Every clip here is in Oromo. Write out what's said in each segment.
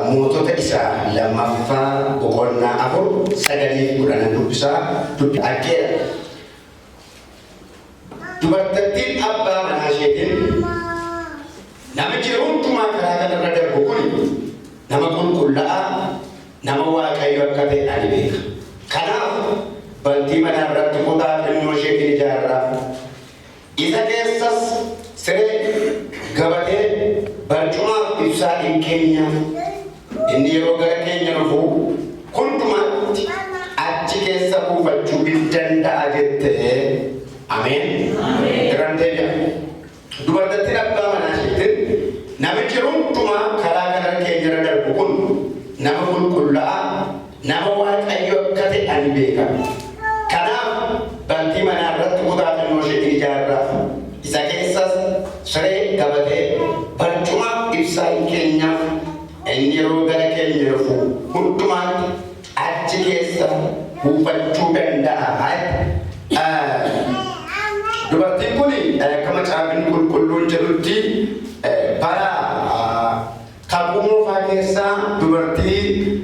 موتو تكسا لما فا بقولنا أهو سجلي كنا نبصا أكيد تبتدين أبا مناشيتين نمجرون تما كراكا نردر بقولي نمكون كلها نموا كيو كتي أنيبيك كنا بنتي من الرد كودا بنوشيتين جارا إذا كيسس سري غبتي برجوما إفسا إن كينيا إني روغا كينيا نفو كنتما أجيكي سبو فجوبين جندا أجيته آمين ترانتيجا دوبارتين أبدا مناشيتين نمجرون تما كراكا كينيا ردر بقول نمكون كلها نموا كيو كتي أنيبيكا كنا بنتي من الرد كودا بنوشيتين جارا إذا كيسس سري غبتي برجوما إفسا إن كينيا إني روغا كينيا نفو كنتما أجيكي سبو فجوبين dubartiin kuni kama caabin qulqulluun jedhutti bara kabumoo faageessaa dubartii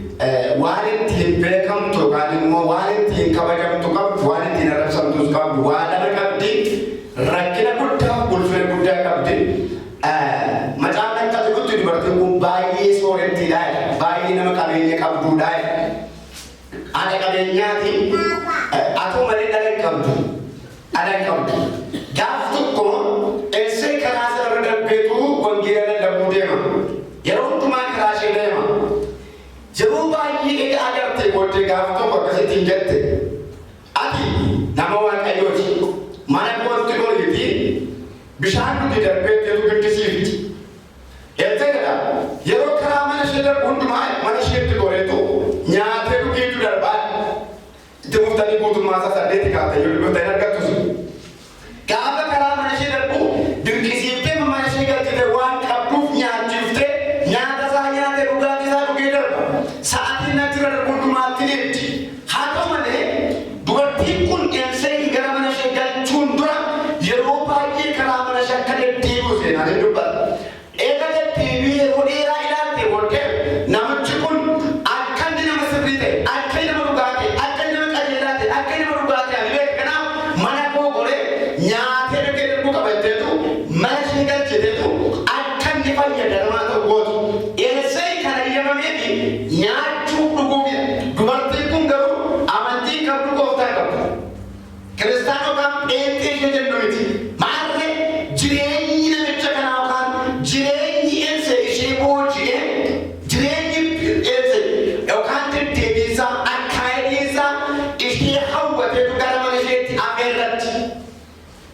waan ittiin beekamtu yookaan immoo waan ittiin kabajamtu qabdu waan ittiin arrabsamtus qabdu waan lama qabdi rakkina guddaa ulfina guddaa qabdi macaan akka jedhutti dubartiin kun baay'ee soorettiidha baay'ee nama qabeenya qabduudha ana qabeenyaati atoo malee dhala qabdu ana qabdu gaaf tokko eessee karaa sana darbeetu wangeela lallabuu deema yeroo hundumaa karaa ishee deema yeroo baay'ee agartee booddee gaaf tokko akkasittiin jette ati nama waaqayyooti mana kootti dhooyiti bishaan nuti darbeetteetu guddisiifti eessee jedha yeroo karaa mana ishee darbu hundumaa mana isheetti dhoreetu nyaatee dhugeetu darbaa itti muftanii guutummaa isaa saddeeti kaatee yoo dhuftanii argattus gaafa karaa mana ishee darbu dirqisiiftee mana ishee galchite waan qabduuf nyaachiftee nyaata isaa nyaatee dhugaatii isaa dhugee darba sa'aatiin natti darbu hundumaatti deemti haa ta'u malee dubartiin kun eessee gara mana ishee galchuun dura yeroo baay'ee karaa mana ishee akka deddeebi'u seenaa dubbata eega deddeebi'ee yeroo dheeraa ilaalte booddee namichi kun akka inni nama sirrii ta'e akka inni nama dhugaa ta'e akka inni nama qajeelaa ta'e akka inni nama dhugaa ta'e ani beeku kanaaf mana koo goree nyaatee dhugee darbu qabatteetu mana ishee galchiteetu akka inni fayyadamaa ta'u gootu eessee kana eeyyamameefi nyaachuuf dhuguuf dubartiin kun garuu amantii qabdu gooftaa qabdu kiristaanoo kan pheenxee ishee jennu miti maarree jireenyi namicha kanaa yookaan jireenyi eessee ishee booji'ee jireenyi eessee yookaan deddeebiinsaa akkaayidiinsaa ishee hawwateetu gara mana isheetti afeerratti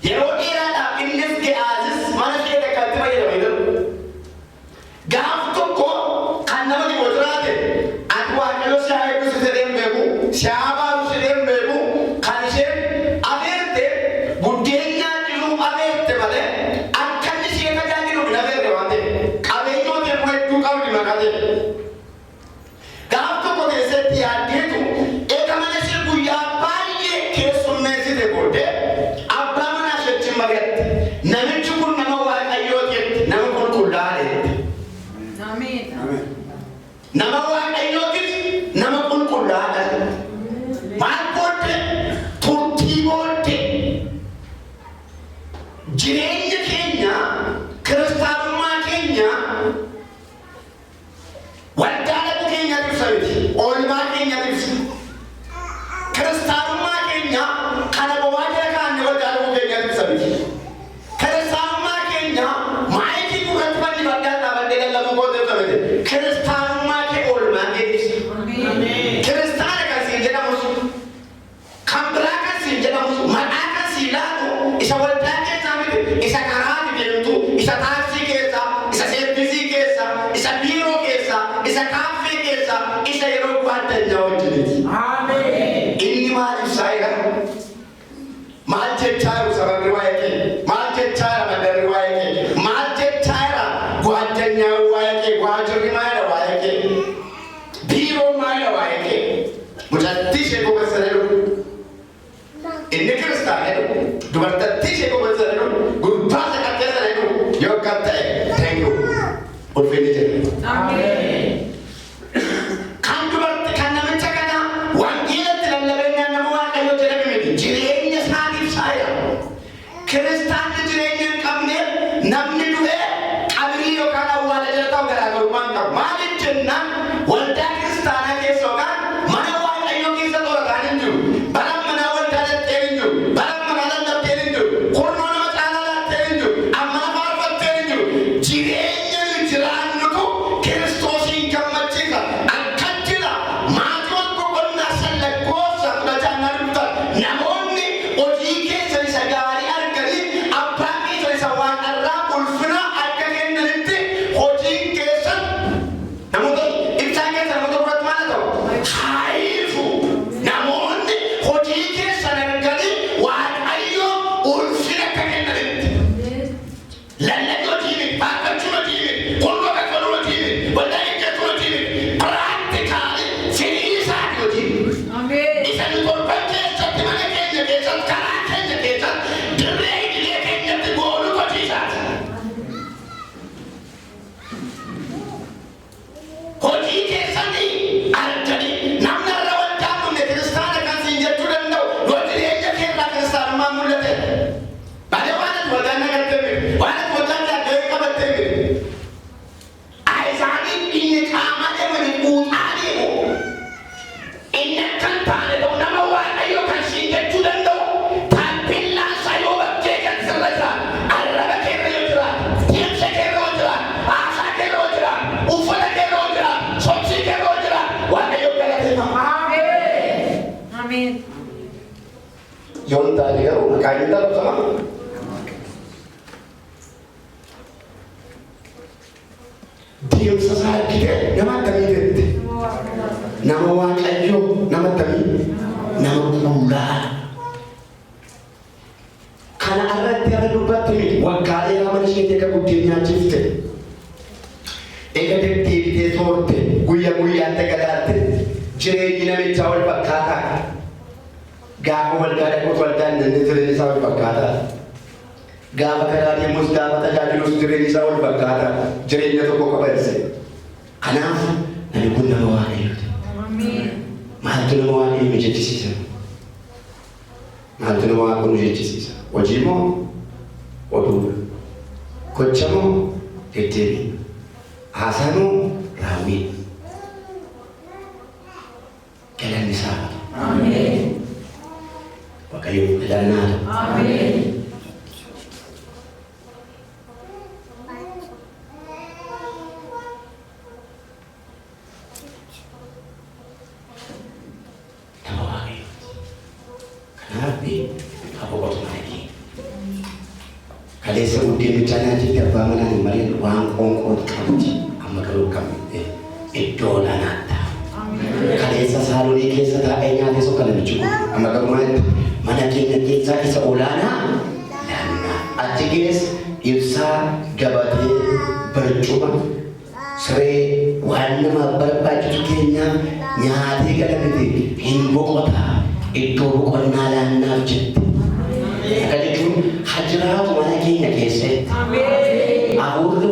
yeroo dheeraadhaaf innis ge'aasis mana ishee dhaqqatti fayyadamee jiru gaaf tokko kan nama dhiboo jiraate ati waaqayyo si haa eebbisu jedheen beeku si haa baasu jedheen beeku kan isheen afeerte buddeen nyaachisuu afeerte malee akka inni ishee tajaajiluuf hin afeerte waan ta'eef qabeenyoota immoo hedduu qabdi makatee gaaf tokko keessatti yaaddeetu eega mana ishee guyyaa baay'ee keessummeessite booddee abbaa manaa isheetti mari'atte namichi kun nama waaqayyooti nama qulqullaa'aadha nama waaqayyootis nama qulqullaa'aadha maal booddee turtii booddee jireenya keenya kiristaanummaa keenya waldaa dhaquu keenyaaf ibsa miti oolmaa keenyaaf ibsa kiristaanummaa keenya kana bobaa jala kaanne waldaa dhaquu keenyaaf ibsa miti kiristaanummaa keenya maayikii gurratti fannifadhaa dhaabadhee lallabuu kootu ibsa miti kiristaanummaa kee oolmaa kee ibsa kiristaana kan siin jedhamus kan biraa kan siin jedhamus maqaa kan siin laatu isa waldaa keessaa miti isa karaatti deemtu isa taaksii keessaa isa seervisii keessaa isa biiroo keessaa isa kaaffee keessaa isa yeroo guddannaa wajjiniti inni maal ibsaa jira maal jechaa jiru sababni waa'ee kee maal jechaa jira mandarri waa'ee kee maal jechaa jira guddannaa waa'ee kee waajirri maal waa'ee kee biiroo maal waa'ee kee mucattii ishee gogaasanii jiru inni kiristaanaa jiru dubartattii ishee gogaasanii jiru gurbaa isa qabteessanii jiru yoo kan ta'e thank you ulfinni jedhu qaba. Maaliif jennaan waldaa kiristaanaa keessa yookaan mana waaqayyoo keessa torataan hin jiru. Bara mana waldaa dhattee hin jiru. Bara mana lallabdee hin jiru. Qornoo nama caalaa laattee hin jiru. Amma faarfattee hin jiru. Jireenya jiraannutu Kiristoosiin gammachiisa. Akka jira maatii wal boqonnaa sallakkoosa fudhachaa narbuta. Namoonni hojii keessa isa gaarii arganii abbaa keessa isa waan irraa ulfina akka kennanitti hojii keessa namoota ibsaa keessa namoota biratti maal ta'u haayifu namoonni hojii keessa arganii waaqayyo ulfina akka kennanitti lallabbii hojii miti faarfachuu hojii miti qulqulluu kakkaluu hojii miti waldaa eeggatuu hojii miti piraaktikaalii firiisaati hojii miti. Isa nu torban keessatti mana keenya keessatti karaa keenya keessatti dirree idilee keenyatti goonuu hojiisaati. Hojii keessatti arganii namni irra waldaa dhumne kiristaana kan siin jechuu danda'u yoo jireenya keerraa kiristaanummaan mul'ate. Baay'ee waan ati waldaan nagattee miti waan ati waldaan jaagdee qabattee miti. Isaaniin inni qaamaa deemanii quuxaa deemu. Inni akkan taane ta'u nama waaqayyo kan siin jechuu danda'u taappeellaan isaa yoo bakkee kan sirra jiraatu arraba keerra yoo jiraatu deemsa keerra yoo jiraatu haasaa keerra yoo jiraatu uffata keerra yoo jiraatu sochii keerra yoo jiraatu waaqayyo galateeffama. Ameen. Yoon taane garuu maqaan inni darbama. Deemsa isaa argitee nama akkamii jette? Nama waaqayyo nama akkamii? Nama qullaa. Kana irratti irra dubbatti waggaa dheeraa mana ishee eega buddeen nyaachifte. Eega deddeebitee soorte guyyaa guyyaatti gadaarte jireenyi namichaa wal fakkaataa. Gaafa waldaa dhaquutu waldaa hin dandeenye jireenyi isaa wal fakkaataa. Gaafa karaa deemus gaafa tajaajilus jireenyi isaa wal fakkaataa. Jireenya tokko qabarse. Kanaaf namni kun nama waaqayyooti. Maaltu nama waaqayyo nu jechisiisa? Maaltu nama waaqayyo nu jechisiisa? Hojii moo oduu? Gocha moo deddeebii? Haasaa moo raawwii? Galanni isaa haa ta'u. Waaqayyo filannaa haa ta'u. Kaleessa buddeen bichaan jirti abbaa manaan hin maleen waan qoonqoon qabdi amma garuu qabdi iddoo olaanaadha. Kaleessa saalonii keessa taa'ee nyaatee soo kana bichuudha amma garuu mana keenya keessaa isa olaanaa laannaa achi keessa ibsaa gabatee barcuma siree waan nama barbaachisu keenya nyaatee galamite hin boqotaa iddoo boqonnaa laannaaf jette. Akka jechuun hajiraatu mana keenya keessatti. Abuurri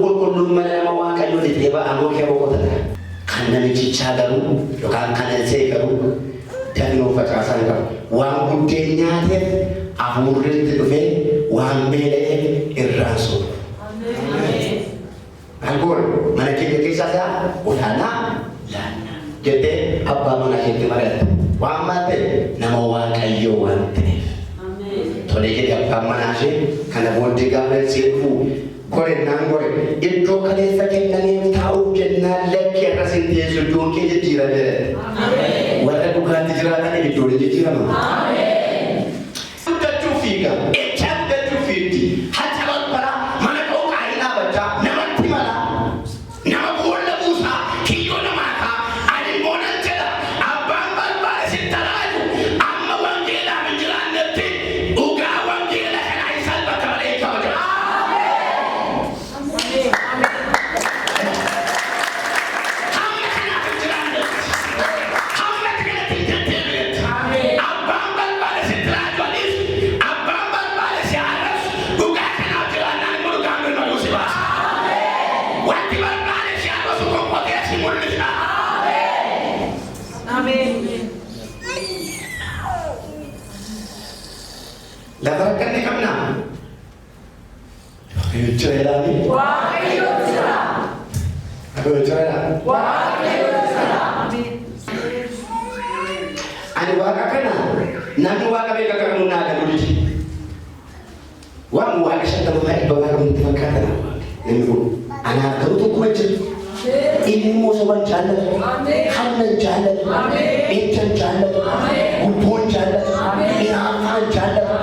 qulqulluun mana nama waaqayyoo dhibee ba'amoo kee boqotata. Kan namichichaa garuu yookaan kan isee garuu dafnoo facaasaa hin qabu. Waan buddeen nyaateef abuurritti dhufee waan beela'eef irraan sobu. Algoon mana keenya keessaa isaa olaanaa laannaa jettee abbaa mana keetti mari'atte. Waan maal ta'e nama waaqayyoo waan ta'eef. Tole jedhe abbaan manaa ishee kana booddee gaafa ishee dhufu gorennaan gore iddoo kaleessa kennaniif taa'uuf jennaan lakkee irra sin teessu iddoon kee jijjiirame. Warra dhugaatti jiraatan iddoon jijjiirama. Guddachuu fiiga itti guddachuu fiigdi hacha balbala mana dhooqaa hin dhaabachaa namatti mala nama boolla buusaa kiyyoo namaa kaa ani immoo nan jedha abbaan balbala si talaaju amma wangeelaaf hin jiraannetti dhugaa wangeela kanaa hin salphata malee kabaja. Hamma kanaaf hin jiraannetti hamma kanatti hin deddeebinetti abbaan balbala si talaaju anis abbaan balbala si arrabsu dhugaa kanaaf jiraannaan immoo dhugaan birmaduu si baasa. Wanti balbala si arrabsu konqotee si mul'isa. Lafa rakkanne qabnaa? Waaqayyo jira ilaali. Jira. Ani waaqa kana namni waaqa beeka kan naa galuuti. Waan waaqa shanta maali babaara mutti fakkaata namni kun anaa garuu tokkuma jiru. Inni moosoban jaallatu, hamnan jaallatu, echan jaallatu, gubboon jaallatu, inaafaan jaallatu,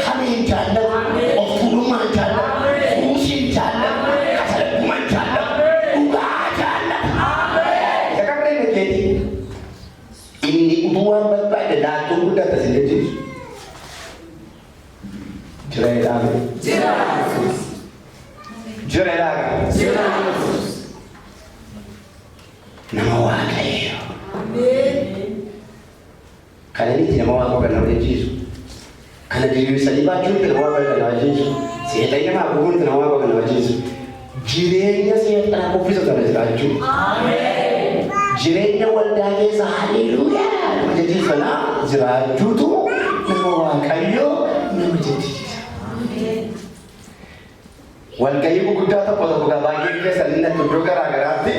hameen jaallatu, of tuulummaan jaallatu, kuusiin jaallatu, kasalaggumaan jaallatu, dhugaa jaallatu. Yakkabree nageeti. Inni utuu waan barbaade laattuu guddaa taasisee jiru. Jira jedhame. Jira jedhame. Nama waaqayyo. Kana niti nama waaqayyo kan nama jechisu. Kana deebisanii baachuun nama waaqayyo kan nama jechisu. Seexanni nama haguuguun nama waaqayyo kan nama jechisu. Jireenya seexanaa qoffisa kana jiraachuu. Jireenya waldaa keessa haleluuyaa nama jechisu sana jiraachuutu nama waaqayyo nama jechiisa. Walgahii gurguddaa tokko tokko baay'ee keessa inni iddoo garaa garaatti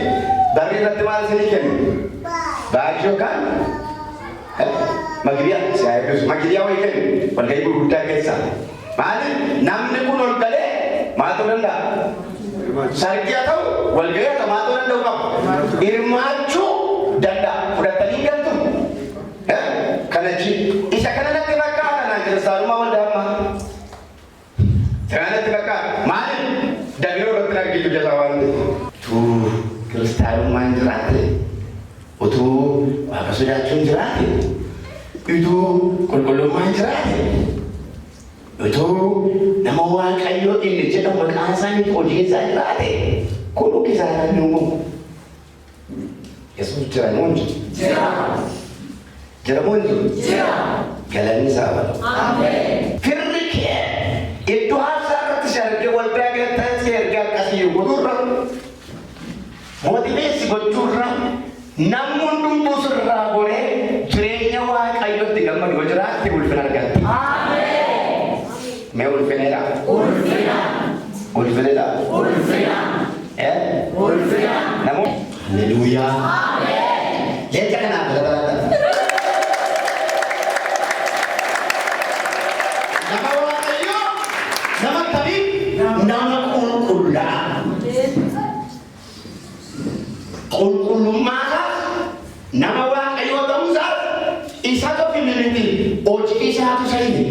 Dari nanti maal sini kennu baaju kan magriya saya itu magriya woi kennu walgahii gurguddaa keessa maali namni kun ol galee maatu danda'a sargiyaa ta'u walgahii ta'u maatu danda'u qabu hirmaachuu danda'a fudhatanii galtu kanachi isa kana natti fakkaata naan kiristaanummaa waldaa ammaa sana natti fakkaata maali dabiroo irratti argitu jasaa waan ta'eef Kiristaanummaan jiraate utuu waaqa sodaachuun jiraate utuu qulqullummaan jiraate utuu nama waaqayyoo inni jedhamu maqaan isaanii hojii isaa jiraate kun dhugi isaa ni uumamu. Yesuus jira moo hin jiru? Jira moo hin jiru? Galanni isaa balu. Firri kee iddoo haasa'aa irratti si argee waldaa galtaa si ergaa akkasii godhurra motiveesi gochuurra namni hundumtuu sirraa goree jireenya waaqayyootti gammadu yoo jiraate ulfina argata. Mee ulfineedha? Ulfineedha? Ulfina. Namoonni? Haleluuyaa. Jecha kanaaf galata. Nama waaqayyoo nama akkamii? Nama qulqullaa. Qulqullummaadhaaf nama waaqayyoo ta'uusaaf isa tokko miti hojii isaatu sayini.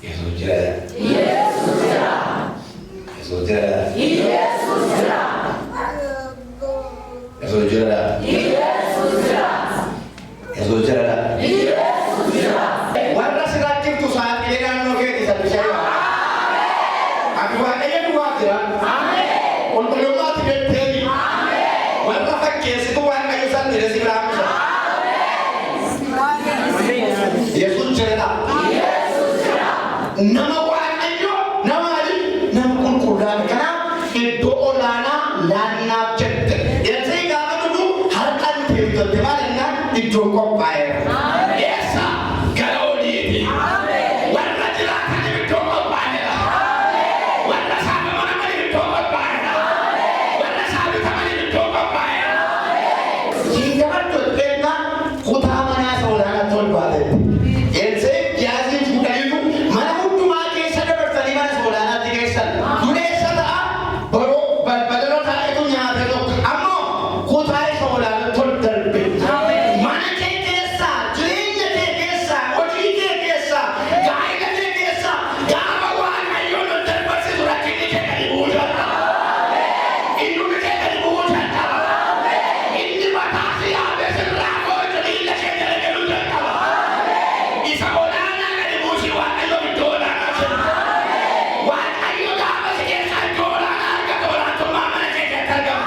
Yesuus jira. Yesuus jira. Yesuus jira. Yesuus jira. Warra sirraachiftu sa'aatii naannoo keetti salphisee ati waaqayyo duwwaa jira. Qulqullummaa tibeetteeni. Warra fakkeessitu waaqayyo san dhiirri raamsa. Yesuus jira. Nama waaqayyo nama qulqullaa kanaaf iddoo olaanaa laannaaf jette. Yesuus gaafa dhufu harkaan teessifte maal jennaan iddoo qophaa'eera. Eessa gara oliiti. Warra jiraatan iddoo qophaa'eera. Warra saafamaman iddoo qophaa'eera. Warra saafitaman iddoo qophaa'eera. Siingabattu eenna kutaa manaa isa olaanaa tol baate. Eensee jaazii fuudhaniitu mana hundumaa keessa dabarsanii mana isa olaanaatti geessan. Dureessa ta'a boroo balbala taa'etu nyaate tokko. Ammoo kutaa isa olaanaa tol darbe. Mana kee keessa, jireenya kee keessa, hojii kee keessa, gaa'ela kee keessa, gaafa waaqayyoon ol darbarsiisu rakkinni kee gadi bu'uu danda'a. Inni kee gadi bu'uu danda'a. Inni mataa si yaabee sirraa booda miila kee jala galuu danda'a. Isa olaanaa gadi buusii waaqayyoo iddoo olaanaa jira. Waaqayyo gaafa si keessaa iddoo olaanaa argata olaantummaa mana kee keessatti argama.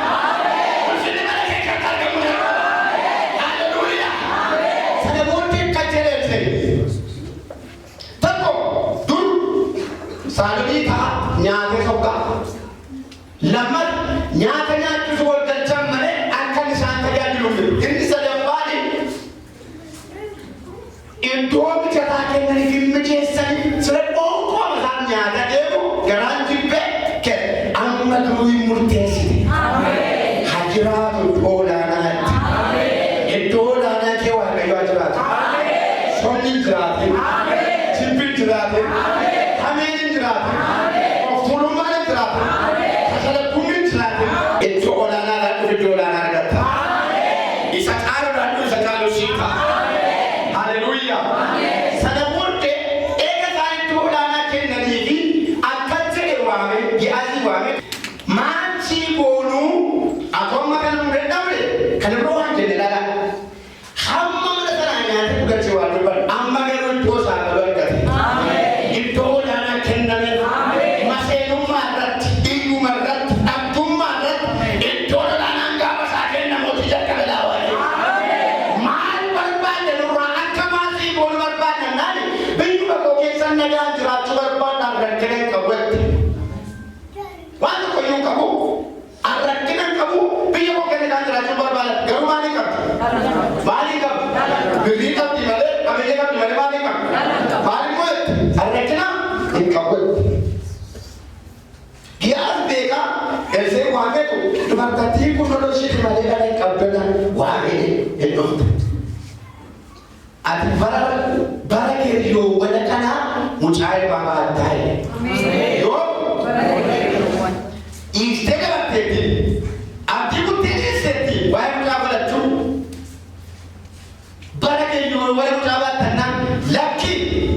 Ulfinni mana kee keessatti argamu danda'a. Haleluuyaa. Sana booddee kan jedhamse tokko dur saalonii ta'a nyaatee sokkaa. Lammaffaa nyaata nyaachuuf wal galchan malee akka isaan tajaajiluuf inni sadaffaan iddoo mijataa kennaniif hin mijeessanii sila qoonqoo mataan nyaata deemu garaan jibbee kenna. amma duruu murteessite. Hajiraatu iddoo olaanaatti. Iddoo olaanaa kee Waaqayyo haa jiraatu. Somni jiraate. Jibbiin jiraate. Hameen jiraate. Of tuulummaan jiraate. Kasalakkummiin jiraate. Iddoo olaanaadhaan dhufe iddoo olaanaa argatta. Isa caaluudhaan dhufe isa caalu sii ta'a. Haleluuyaa. Sana booddee eega isaan iddoo olaanaa kennanii fi akka jedhe waame yaa'ii waame maachii boonuu akkuma kan nu dadhabne kan biroo waan jenne laala. Hamma mana sanaa nyaatee dhugachee waan dubbatu amma garuu iddoo isaa qabu argate. Iddoo olaanaa kenname maseenummaa irratti, hiyyummaa irratti, dhabdummaa irratti iddoo olaanaan gaafa isaa kennamuuti jalqabe laawwalee. Maal barbaadde nurraa akka maasii boonu barbaadna naani biyyuma koo keessan nagaan jiraachuu barbaadnaan rakkina hin qabutti. Waan tokko iyyuu qabu rakkina hin qabu biyya koo keessa nagaan jiraachuu barbaadna garuu maalii qabdi? Maalii qabdi? Birrii qabdi malee qabeenya qabdi malee maalii qabdi? Maalii moo'etti? Rakkina hin qabutti. Giyaas beekaa eessee waameetu dubartattii kun loloo isheeti malee dhala hin qabdana waamee hin dhufte. Ati bara keeriyyoo wala kanaa mucaa ilmaa baataa'e. Yoo dhiistee qabatteetti abdii kuttee dhiisteetti waa'ee mucaa godhachuu bara keeriyyoo wala mucaa baatannaan lakki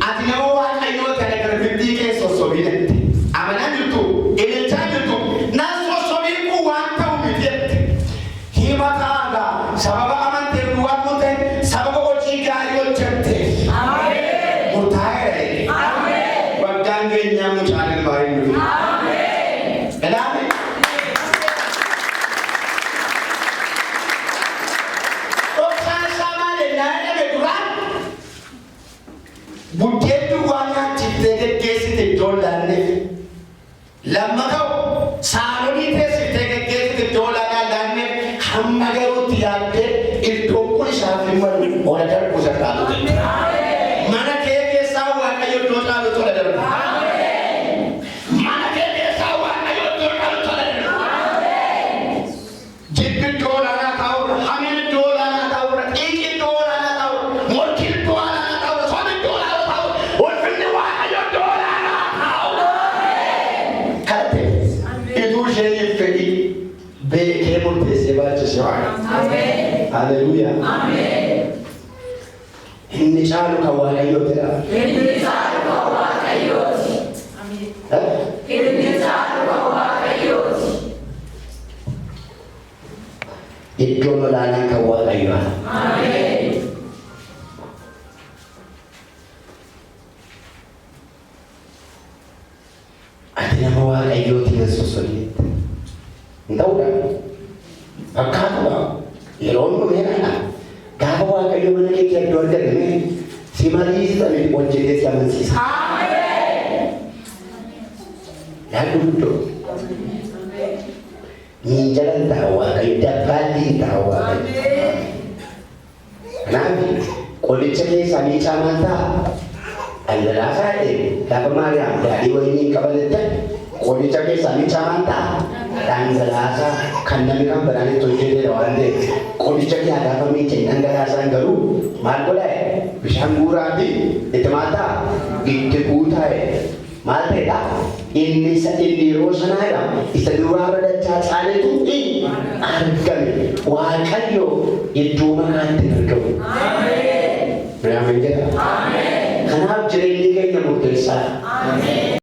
ati nama Waaqayyoo kana garbittii keessa sosobinatti amanaan jirtu ililchaa jirtu naan sosobiin kun waan ta'u miti jette himataagaa sababa amanteen duwwaa kun ta'e sababa hojii gaarii hojjette murtaa'eera waggaan keenyaa mucaan ilmaa hin dhufe. Ilaame dhoksaan isaa maal ennaa dhame duraan buddeen duwwaa nyaachiftee geggeessite iddoo laanneef lammata'u saalonii teessitee geggeessite iddoo laanaa laanneef hamma garuutti yaaddee iddoon kun isaaf hin malu ola darbu isa qaatu jette. Mana kee keessaa Waaqayyo iddoo caalu tola darbu. Mana kee keessaa Waaqayyo iddoo caalu tola darbu. Jibbi iddoo olaanaa ta'urra, hameen iddoo olaanaa ta'urra, dhiigni iddoo olaanaa ta'urra, morkiin iddoo olaanaa ta'urra, soomni iddoo olaanaa ta'urra, ulfinni Waaqayyo iddoo olaanaa ta'urra. Kana ta'e iddoo isheen fedhi beekee murteessee baachise Waaqa. Haleluuyaa. Inni caalu kan Waaqayyootidha. Inni caalu kan Waaqayyooti. Inni caalu kan Waaqayyooti. Iddoon olaanaa kan Waaqayyoodha. Ati nama Waaqayyooti na sosoleette. Hin ta'uudha. Fakkaatudha. Yeroo dhumeedha. Gaafa Waaqayyo mana kee iddoo argatame si mariisame hojjetee si amansiisa. Yaadu guddoo. Miinjalan ta'a Waaqayyo, dabbaalliin ta'a Waaqayyo. Kanaaf qolicha keessaa miicaa maal ta'a? Dhangalaasaa ta'e gaafa Maariyaam daadhii wayinii qabalette qolicha keessaa miicaa maal ta'a? Dhangalaasaa kan namni kan biraan itti hojjetedha waan ta'eef qolicha kee gaafa miicee dhangalaasaan garuu maal godha'e bishaan guuraafi itti maal ta'a? Itti guutaa'e maal ta'edha? Inni yeroo sanaadha isa duraa badachaa caaleetu argame Waaqayyo iddoo makaatti argamu. Ameen jedha. Kanaaf jireenyi keenya murteessaadha.